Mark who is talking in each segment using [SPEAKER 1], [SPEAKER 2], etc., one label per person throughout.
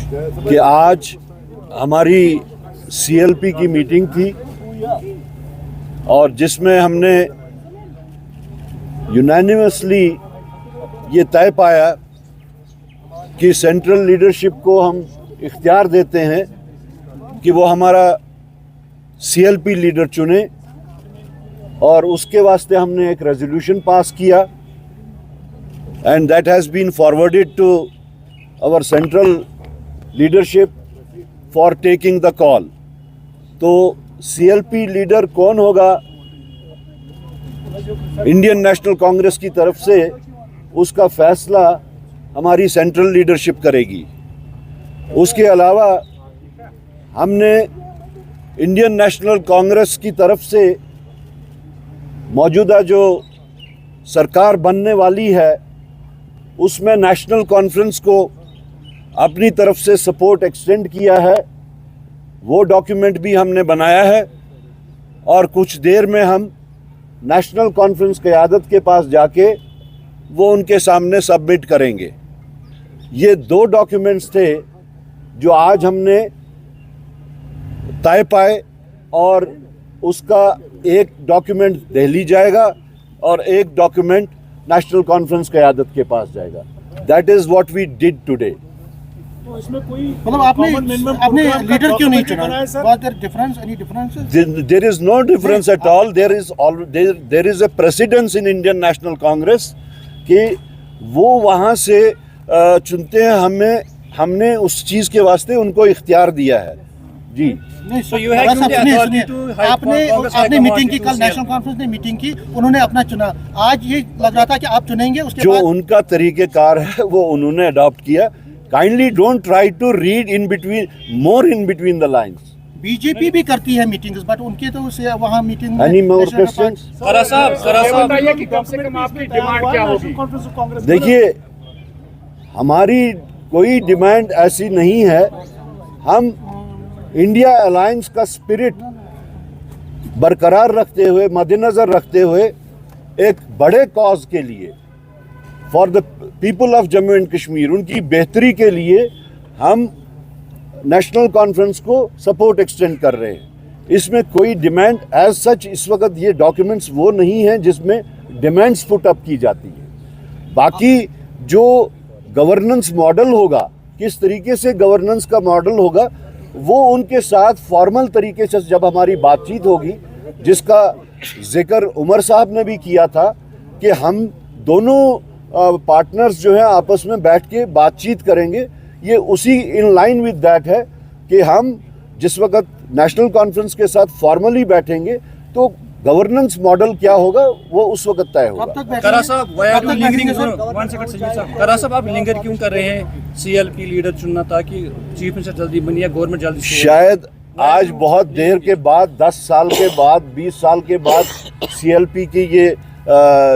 [SPEAKER 1] कि आज हमारी सीएलपी की मीटिंग थी और जिसमें हमने यूनानिमसली ये तय पाया कि सेंट्रल लीडरशिप को हम इख्तियार देते हैं कि वो हमारा सीएलपी लीडर चुने और उसके वास्ते हमने एक रेजोल्यूशन पास किया and that has been forwarded to our central leadership for taking the call. तो सीएलपी लीडर कौन होगा इंडियन नेशनल कांग्रेस की तरफ से, उसका फैसला हमारी सेंट्रल लीडरशिप करेगी। उसके अलावा हमने इंडियन नेशनल कांग्रेस की तरफ से मौजूदा जो सरकार बनने वाली है उसमें नेशनल कॉन्फ्रेंस को अपनी तरफ से सपोर्ट एक्सटेंड किया है। वो डॉक्यूमेंट भी हमने बनाया है और कुछ देर में हम नेशनल कॉन्फ्रेंस क़यादत के पास जाके वो उनके सामने सबमिट करेंगे। ये दो डॉक्यूमेंट्स थे जो आज हमने तय पाए और उसका एक डॉक्यूमेंट दिल्ली जाएगा और एक डॉक्यूमेंट नेशनल कॉन्फ्रेंस क़यादत के पास जाएगा। That is what we did today.
[SPEAKER 2] तो इसमें कोई
[SPEAKER 3] मतलब आपने लीडर क्यों नहीं चुना? Was there difference? Any differences?
[SPEAKER 1] There is no difference at all. There is a precedence in Indian National Congress कि वो वहाँ से चुनते हैं। हमने उस चीज़ के वास्ते उनको इख्तियार दिया है जी।
[SPEAKER 3] आपने मीटिंग की, कल नेशनल कॉन्फ्रेंस ने मीटिंग की, उन्होंने अपना चुना। आज ये लग रहा था कि आप चुनेंगे, उसके
[SPEAKER 1] जो
[SPEAKER 3] बाद
[SPEAKER 1] उनका तरीक़ेकार है वो उन्होंने अडॉप्ट किया। Kindly don't try to read in between the lines.
[SPEAKER 3] BJP भी करती है मीटिंग्स, बट उनके तो से वहाँ मीटिंग
[SPEAKER 1] एनी मोर क्वेश्चंस? देखिए, हमारी कोई डिमांड ऐसी नहीं है। हम इंडिया अलायंस का स्पिरिट बरकरार रखते हुए, मद्देनज़र रखते हुए, एक बड़े कॉज के लिए, for the people of Jammu and Kashmir, उनकी बेहतरी के लिए हम नेशनल कॉन्फ्रेंस को सपोर्ट एक्सटेंड कर रहे हैं। इसमें कोई डिमांड एज सच इस वक्त ये डॉक्यूमेंट्स वो नहीं हैं जिसमें डिमांड्स पुट अप की जाती है। बाकी जो गवर्नेंस मॉडल होगा, किस तरीके से गवर्नेंस का मॉडल होगा, वो उनके साथ फॉर्मल तरीके से जब हमारी बातचीत होगी, जिसका जिक्र उमर साहब ने भी किया था कि हम दोनों पार्टनर्स जो हैं आपस में बैठ के बातचीत करेंगे। ये उसी इन लाइन विद दैट है कि हम जिस वक्त नेशनल कॉन्फ्रेंस के साथ फॉर्मली बैठेंगे तो गवर्नेंस मॉडल क्या होगा वो उस वक्त तय होगा।
[SPEAKER 4] करा साहब, आप लिंगर क्यों कर रहे हैं सीएलपी लीडर चुनना, ताकि चीफ मिनिस्टर जल्दी बनिए, गवर्नमेंट जल्दी?
[SPEAKER 1] शायद आज बहुत देर के बाद, 10 साल के बाद, 20 साल के बाद सीएलपी की ये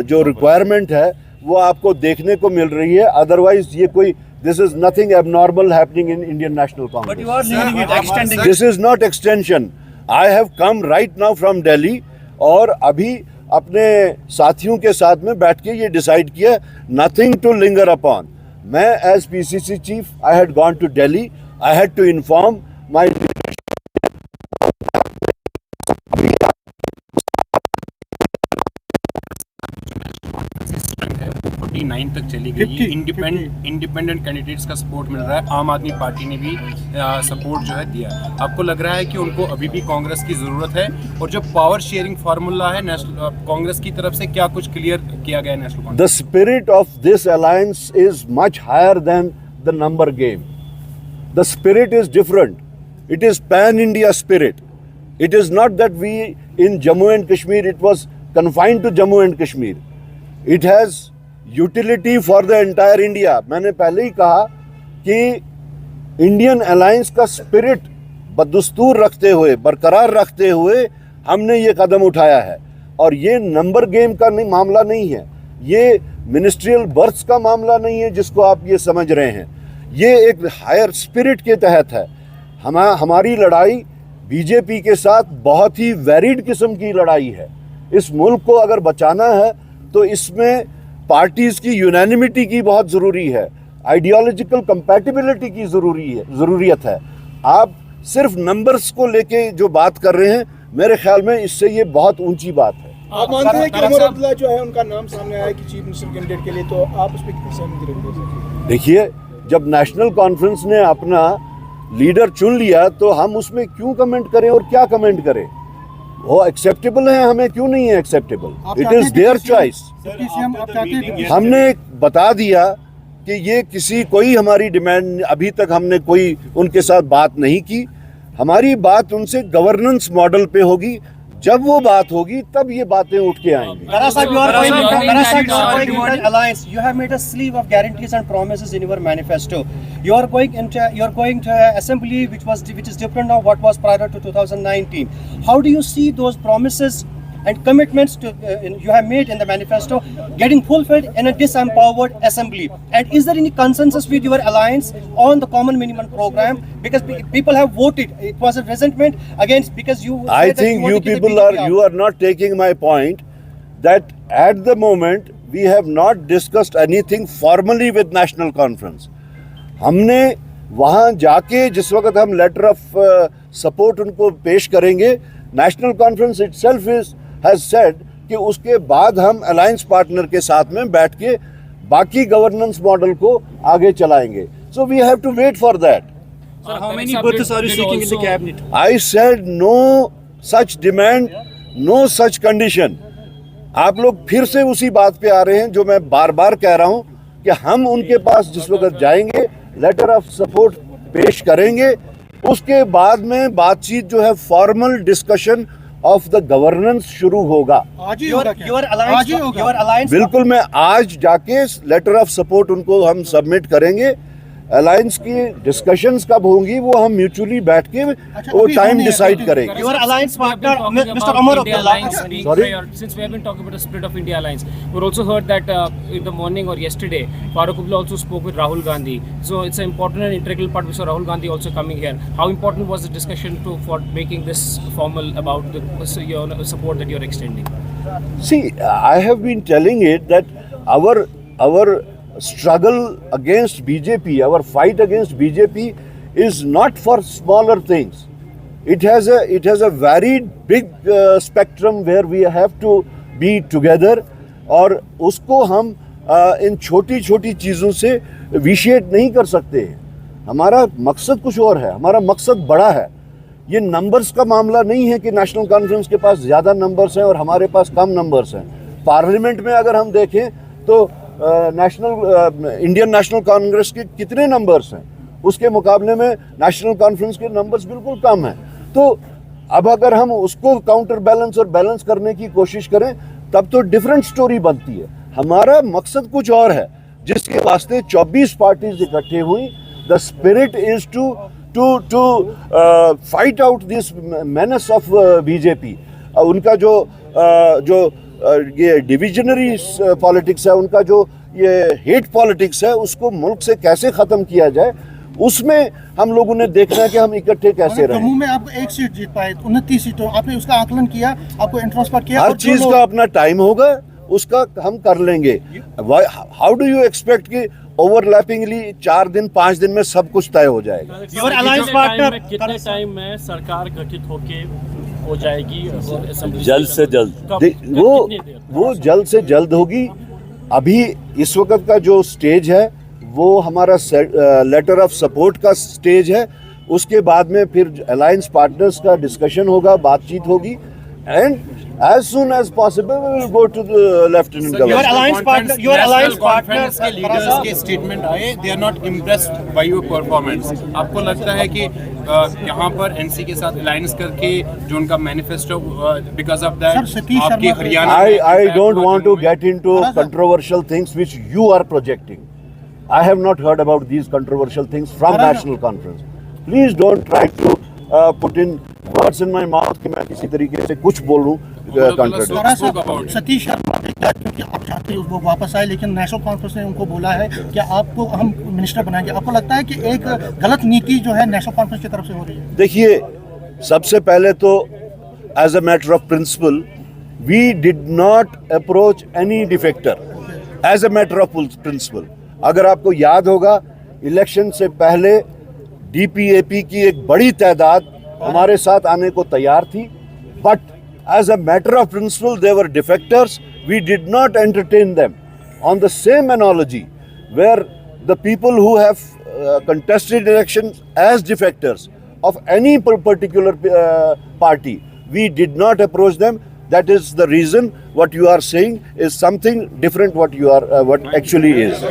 [SPEAKER 1] जो रिक्वायरमेंट है वो आपको देखने को मिल रही है। अदरवाइज ये कोई this is nothing abnormal happening in Indian National Congress.
[SPEAKER 4] But you are leaving it, extending it.
[SPEAKER 1] This is not extension. I have come right now from Delhi और अभी अपने साथियों के साथ में बैठ के ये डिसाइड किया, nothing to linger upon. मैं as PCC chief, I had gone to Delhi. I had to inform my
[SPEAKER 5] 49 तक चली गई है। इंडिपेंडेंट कैंडिडेट्स का सपोर्ट मिल रहा है। आम आदमी पार्टी ने भी सपोर्ट जो है दिया। आपको लग रहा है कि उनको अभी भी कांग्रेस की ज़रूरत है? और जो पावर शेयरिंग फार्मूला है नेशनल कांग्रेस की तरफ से, क्या कुछ क्लियर किया गया है national Congress?
[SPEAKER 1] The spirit of this alliance is much higher than the number game. The spirit is different. It is pan-India spirit. It is not that we in Jammu and Kashmir, it was confined to Jammu and Kashmir. It has utility for the entire India. मैंने पहले ही कहा कि Indian alliance का spirit बदस्तूर रखते हुए, बरकरार रखते हुए हमने ये कदम उठाया है। और ये नंबर गेम का मामला नहीं है, ये मिनिस्ट्रियल बर्थ्स का मामला नहीं है जिसको आप ये समझ रहे हैं। ये एक हायर स्पिरिट के तहत है। हमारी लड़ाई बीजेपी के साथ बहुत ही वेरिड किस्म की लड़ाई है। इस मुल्क को अगर बचाना है तो इसमें पार्टीज़ की यूनानिमिटी की बहुत ज़रूरी है। आइडियोलॉजिकल कंपैटिबिलिटी की ज़रूरियत है। आप सिर्फ नंबर्स को लेके जो बात कर रहे हैं, मेरे ख्याल में इससे ये बहुत ऊंची बात है।
[SPEAKER 2] आप मानते हैं कि उमर अब्दुल्ला जो है उनका नाम सामने आया कि चीफ मिनिस्टर कैंडिडेट के लिए, तो आप उस पर कितनी सहमति रखते हैं?
[SPEAKER 1] देखिए, जब नेशनल कॉन्फ्रेंस ने अपना लीडर चुन लिया तो हम उसमें क्यों कमेंट करें और क्या कमेंट करें? वो एक्सेप्टेबल है, हमें क्यों नहीं है acceptable? It is their choice. हमने बता दिया कि ये कोई हमारी डिमांड, अभी तक हमने कोई उनके साथ बात नहीं की। हमारी बात उनसे गवर्नेंस मॉडल पे होगी। जब वो बात होगी तब ये बातें उठ के आएंगी।
[SPEAKER 3] Alliance. You have made a sleeve of guarantees and promises in your manifesto. You are going to assembly which is different now what was prior to 2019. How do you see those promises and commitments you have made in the manifesto getting fulfilled in a disempowered assembly? And is there any consensus with your alliance on the common minimum program? Because people have voted. It was a resentment against because you.
[SPEAKER 1] I think you are not taking my point that at the moment we have not discussed anything formally with National Conference. हमने वहाँ जाके जिस वक्त हम letter of support उनको पेश करेंगे, national conference itself has said कि उसके बाद हम अलायंस पार्टनर के साथ में बैठ के बाकी गवर्नेंस मॉडल को आगे चलाएंगे. So we have to wait for that.
[SPEAKER 4] Sir, how many berths are you seeking in the cabinet?
[SPEAKER 1] I said no such demand, no such condition. आप लोग फिर से उसी बात पे आ रहे हैं जो मैं बार बार कह रहा हूं कि हम उनके पास जिस वक्त जाएंगे, लेटर ऑफ सपोर्ट पेश करेंगे, उसके बाद में बातचीत जो है formal discussion of the governance शुरू होगा. बिल्कुल, मैं आज जाके लेटर ऑफ सपोर्ट उनको हम सबमिट करेंगे. अलायंस की डिस्कशंस कब होंगी वो हम म्यूचुअली बैठ के वो टाइम डिसाइड करेंगे.
[SPEAKER 3] Your alliance partner, Mr. Umar Abdullah.
[SPEAKER 1] Sorry?
[SPEAKER 6] Since we have been talking about the spirit of India Alliance, we also heard that in the morning or yesterday, Farooq Abdullah also spoke with Rahul Gandhi. So it's an important and integral part. We saw Rahul Gandhi also coming here. How important was the discussion for making this formal about the support that you're extending?
[SPEAKER 1] See, I have been telling it that our struggle against BJP, our fight against BJP is not for smaller things. It has a very big spectrum where we have to be together. और उसको हम इन छोटी छोटी चीज़ों से विशेट नहीं कर सकते. हमारा मकसद कुछ और है, हमारा मकसद बड़ा है. ये नंबर्स का मामला नहीं है कि नेशनल कॉन्फ्रेंस के पास ज़्यादा नंबर्स हैं और हमारे पास कम नंबर्स हैं. पार्लियामेंट में अगर हम देखें तो इंडियन नेशनल कांग्रेस के कितने नंबर्स हैं, उसके मुकाबले में नेशनल कॉन्फ्रेंस के नंबर्स बिल्कुल कम हैं. तो अब अगर हम उसको काउंटर बैलेंस और बैलेंस करने की कोशिश करें तब तो डिफरेंट स्टोरी बनती है. हमारा मकसद कुछ और है जिसके वास्ते 24 पार्टीज इकट्ठे हुई. The spirit is to fight out this menace of BJP. उनका जो ये डिविजनरी पॉलिटिक्स है, उनका जो ये हेट पॉलिटिक्स है, उसको मुल्क से कैसे ख़त्म किया जाए, उसमें हम लोगों ने देखना है कि हम इकट्ठे कैसे रहें.
[SPEAKER 3] जम्मू में आप एक सीट जीत पाए, 29 सीटों, आपने उसका आकलन किया, आपको इंट्रोस्पेक्ट किया.
[SPEAKER 1] हर चीज़ का अपना टाइम होगा, उसका हम कर लेंगे. हाउ डू यू एक्सपेक्ट कि ओवरलैपिंगली 4 दिन 5 दिन में सब कुछ तय हो जाएगा?
[SPEAKER 3] योर अलायंस पार्टनर
[SPEAKER 6] कितने टाइम में सरकार गठित होके हो जाएगी?
[SPEAKER 1] जल्द से जल्द. वो जल्द से जल्द होगी. अभी इस वक्त का जो स्टेज है वो हमारा लेटर ऑफ सपोर्ट का स्टेज है. उसके बाद में फिर अलायंस पार्टनर्स का डिस्कशन होगा, बातचीत होगी. And as soon as possible we will go to the lieutenant governor.
[SPEAKER 3] Your alliance partner
[SPEAKER 5] के लीडर्स के स्टेटमेंट आए, they are not impressed by your performance. आपको लगता है कि यहाँ पर एनसी के साथ अलायंस करके जो उनका मैनिफेस्टो because of that आपके Haryana
[SPEAKER 1] I don't want to get into controversial things which you are projecting. I have not heard about these controversial things from National Conference. Please don't try to put in words in my mouth कि मैं किसी तरीके से कुछ बोलूं.
[SPEAKER 3] सतीश शर्मा क्योंकि आप चाहते हैं वो वापस आए, लेकिन नेशनल कॉन्फ्रेंस ने उनको बोला है कि आपको हम मिनिस्टर बनाएंगे. आपको लगता है कि एक गलत नीति जो है नेशनल कॉन्फ्रेंस की तरफ से हो रही है?
[SPEAKER 1] देखिए, सबसे पहले तो as a matter of principle we did not approach any defector as a matter of principle. अगर आपको याद होगा, इलेक्शन से पहले डीपीएपी की एक बड़ी तादाद हमारे साथ आने को तैयार थी, but as a matter of principle they were defectors. We did not entertain them. On the same analogy, where the people who have contested elections as defectors of any particular party, we did not approach them. That is the reason what you are saying is something different what you are what actually is.